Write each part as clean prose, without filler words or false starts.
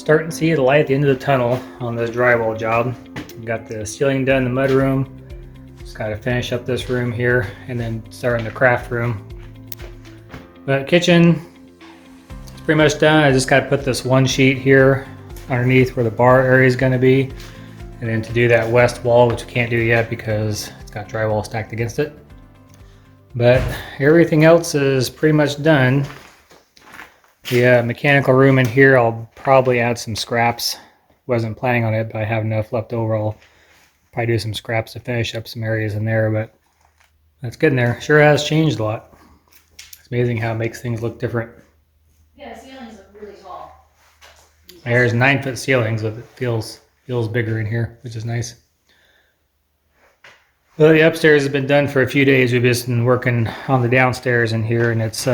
starting to see the light at the end of the tunnel on the drywall job. Got the ceiling done in the mudroom. Just got to finish up this room here and then start in the craft room. But kitchen is pretty much done. I just got to put this one sheet here underneath where the bar area is going to be. And then to do that west wall, which we can't do yet because it's got drywall stacked against it. But everything else is pretty much done. The mechanical room in here, I'll probably add some scraps. Wasn't planning on it, but I have enough left over. I'll probably do some scraps to finish up some areas in there, but that's good in there. Sure has changed a lot. It's amazing how it makes things look different. Yeah, the ceilings look really tall. There's 9-foot ceilings, but it feels bigger in here, which is nice. Well, the upstairs has been done for a few days. We've just been working on the downstairs in here, and it's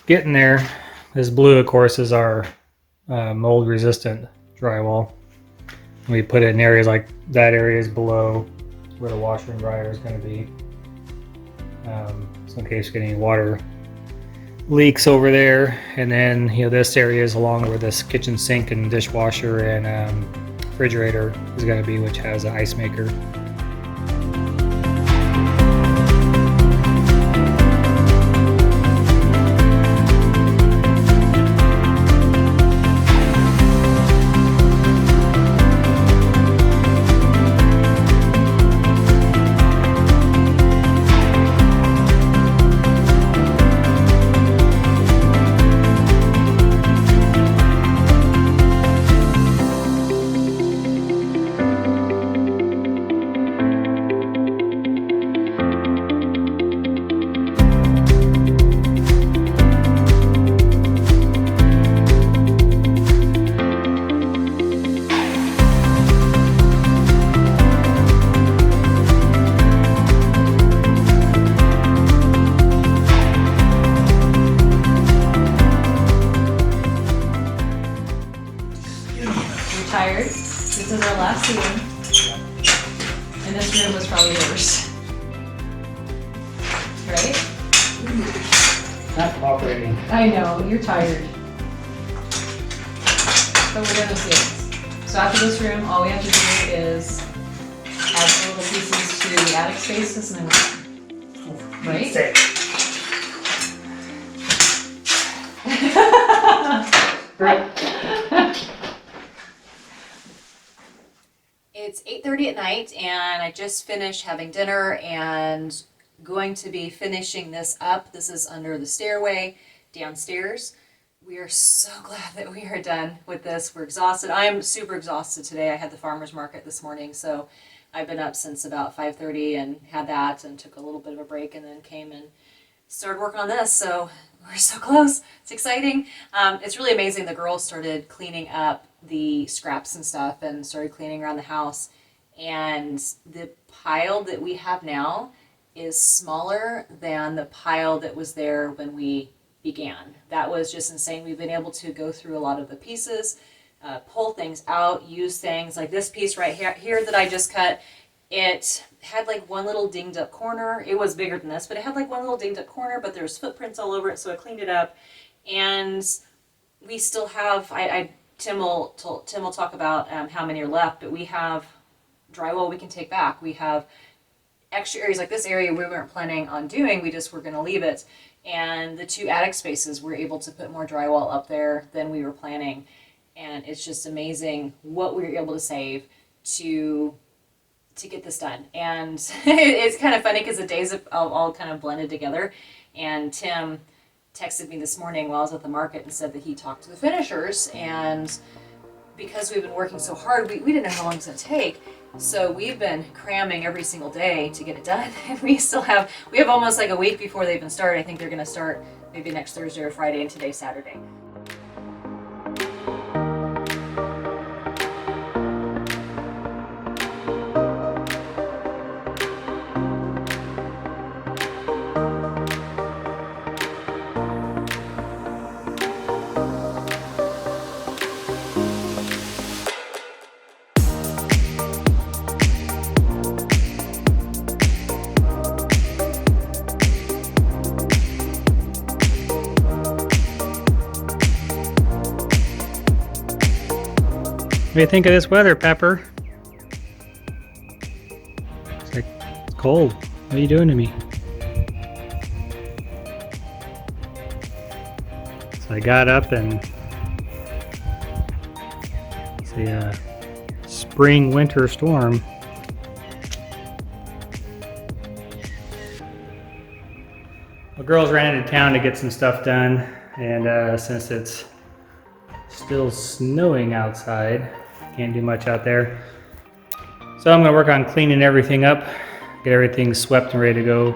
getting there. This blue, of course, is our mold resistant drywall. We put it in areas like that area is below where the washer and dryer is going to be. So in case you get any water leaks over there. And then, you know, this area is along where this kitchen sink and dishwasher and refrigerator is going to be, which has an ice maker. Tired. This is our last season. And this room was probably the worst. Right? Not cooperating. I know, you're tired. But we're gonna see it. So after this room, all we have to do is add some little pieces to the attic spaces and then we're right? Right. It's 8:30 at night and I just finished having dinner and going to be finishing this up. This is under the stairway downstairs. We are so glad that we are done with this. We're exhausted. I am super exhausted today. I had the farmer's market this morning, so I've been up since about 5:30 and had that and took a little bit of a break and then came and started working on this. So we're so close. It's exciting. It's really amazing. The girls started cleaning up the scraps and stuff and started cleaning around the house. And the pile that we have now is smaller than the pile that was there when we began. That was just insane. We've been able to go through a lot of the pieces, pull things out, use things like this piece right here that I just cut. It had like one little dinged up corner. It was bigger than this, but it had like one little dinged up corner, but there was footprints all over it, so I cleaned it up. And we still have, Tim will talk about how many are left, but we have drywall we can take back. We have extra areas like this area we weren't planning on doing, we just were going to leave it. And the 2 attic spaces, we're able to put more drywall up there than we were planning. And it's just amazing what we were able to save to get this done. And it's kind of funny because the days have all kind of blended together. And Tim texted me this morning while I was at the market and said that he talked to the finishers, and because we've been working so hard, we didn't know how long it's going to take. So we've been cramming every single day to get it done, and we have almost like a week before they even start. I think they're going to start maybe next Thursday or Friday, and today's Saturday. What do you think of this weather, Pepper? It's like, it's cold. What are you doing to me? So I got up and it's a spring winter storm. The girls ran into town to get some stuff done, and since it's still snowing outside, can't do much out there. So I'm gonna work on cleaning everything up, get everything swept and ready to go.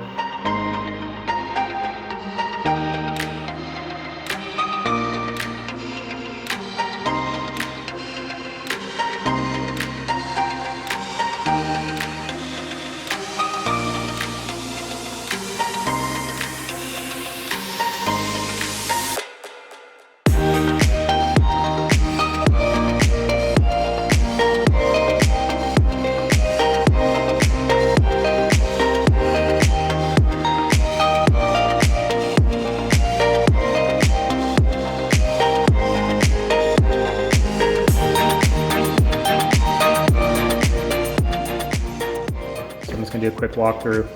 Do a quick walkthrough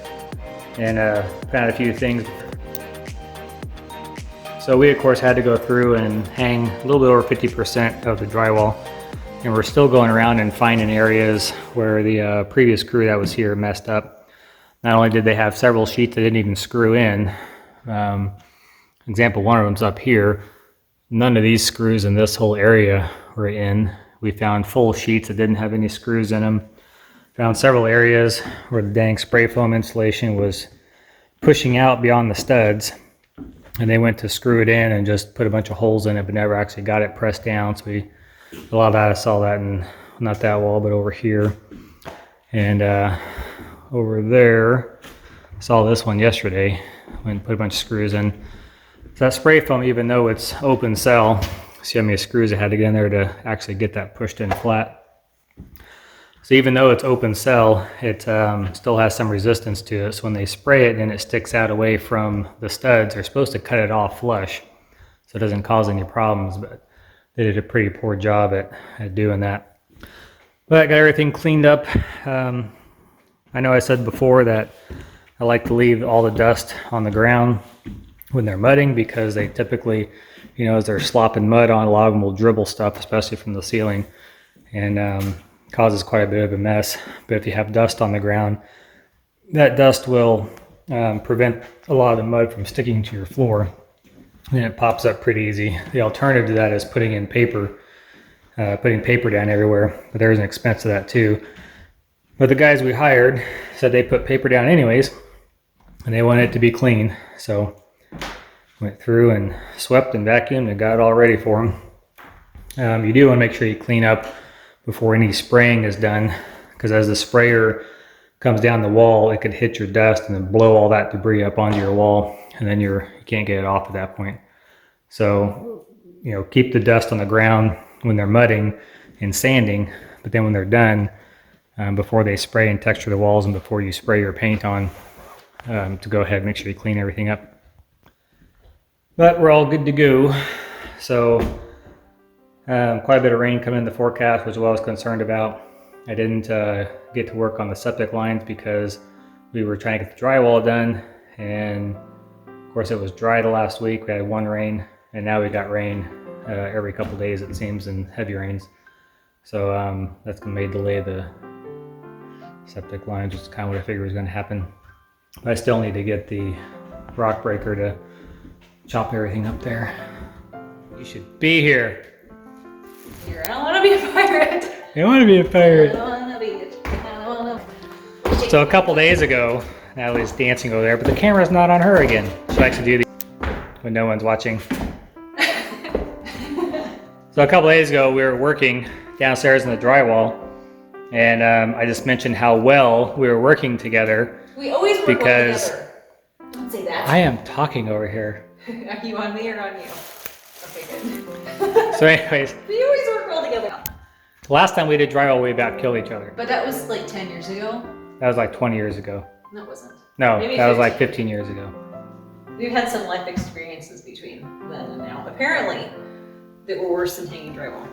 and found a few things. So we of course had to go through and hang a little bit over 50% of the drywall, and we're still going around and finding areas where the previous crew that was here messed up. Not only did they have several sheets that didn't even screw in, example one of them's up here, none of these screws in this whole area were in. We found full sheets that didn't have any screws in them. Found several areas where the dang spray foam insulation was pushing out beyond the studs, and they went to screw it in and just put a bunch of holes in it, but never actually got it pressed down. So a lot of that, I saw that in, not that wall, but over here. And over there, I saw this one yesterday, went and put a bunch of screws in. So that spray foam, even though it's open cell, see how many screws I had to get in there to actually get that pushed in flat. So even though it's open cell, it still has some resistance to it. So when they spray it and it sticks out away from the studs, they're supposed to cut it off flush so it doesn't cause any problems, but they did a pretty poor job at doing that. But I got everything cleaned up. I know I said before that I like to leave all the dust on the ground when they're mudding, because they typically, you know, as they're slopping mud on, a lot of them will dribble stuff, especially from the ceiling, and causes quite a bit of a mess. But if you have dust on the ground, that dust will prevent a lot of the mud from sticking to your floor, and it pops up pretty easy. The alternative to that is putting in paper, putting paper down everywhere, but there's an expense to that too. But the guys we hired said they put paper down anyways, and they wanted it to be clean. So went through and swept and vacuumed and got it all ready for them. You do want to make sure you clean up before any spraying is done, because as the sprayer comes down the wall, it could hit your dust and then blow all that debris up onto your wall, and then you can't get it off at that point. So, you know, keep the dust on the ground when they're mudding and sanding, but then when they're done, before they spray and texture the walls and before you spray your paint on, to go ahead and make sure you clean everything up. But we're all good to go. So quite a bit of rain coming in the forecast, which is what I was concerned about. I didn't get to work on the septic lines because we were trying to get the drywall done, and of course it was dry the last week. We had one rain, and now we got rain every couple days, it seems, and heavy rains. So that's going to delay the septic lines, which is kind of what I figured was going to happen. But I still need to get the rock breaker to chop everything up there. You should be here. I don't want to be a pirate. You want to be a pirate. I don't want to be it. I don't want to. So a couple days ago, Natalie's dancing over there, but the camera's not on her again. She likes to do these when no one's watching. So a couple days ago, we were working downstairs in the drywall, and I just mentioned how well we were working together. We always work because well together. Don't say that. I am talking over here. Are you on me or on you? Okay, good. So anyways, We always work well together. the last time we did drywall, we about killed each other. But that was like 10 years ago. That was like 20 years ago. No, it wasn't. No, Maybe that was 15. like 15 years ago. We've had some life experiences between then and now. Apparently, that were worse than hanging drywall.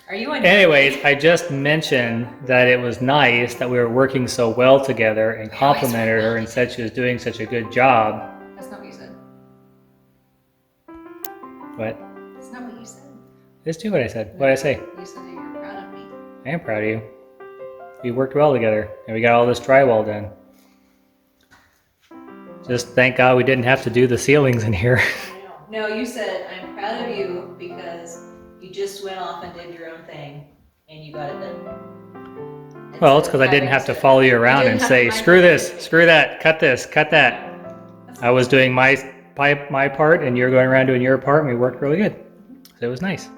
Are you on? Anyways, I just mentioned that it was nice that we were working so well together and complimented her and said she was doing such a good job. That's not what you said. What? That's not what you said. Just do what I said. What did I say? You said that you're proud of me. I am proud of you. We worked well together and we got all this drywall done. Just thank God we didn't have to do the ceilings in here. No, you said I'm proud of you because you just went off and did your own thing and you got it done. Well, it's because I didn't have to follow you around and say, screw this, screw that, cut this, cut that. I was doing my part and you're going around doing your part and we worked really good. So it was nice.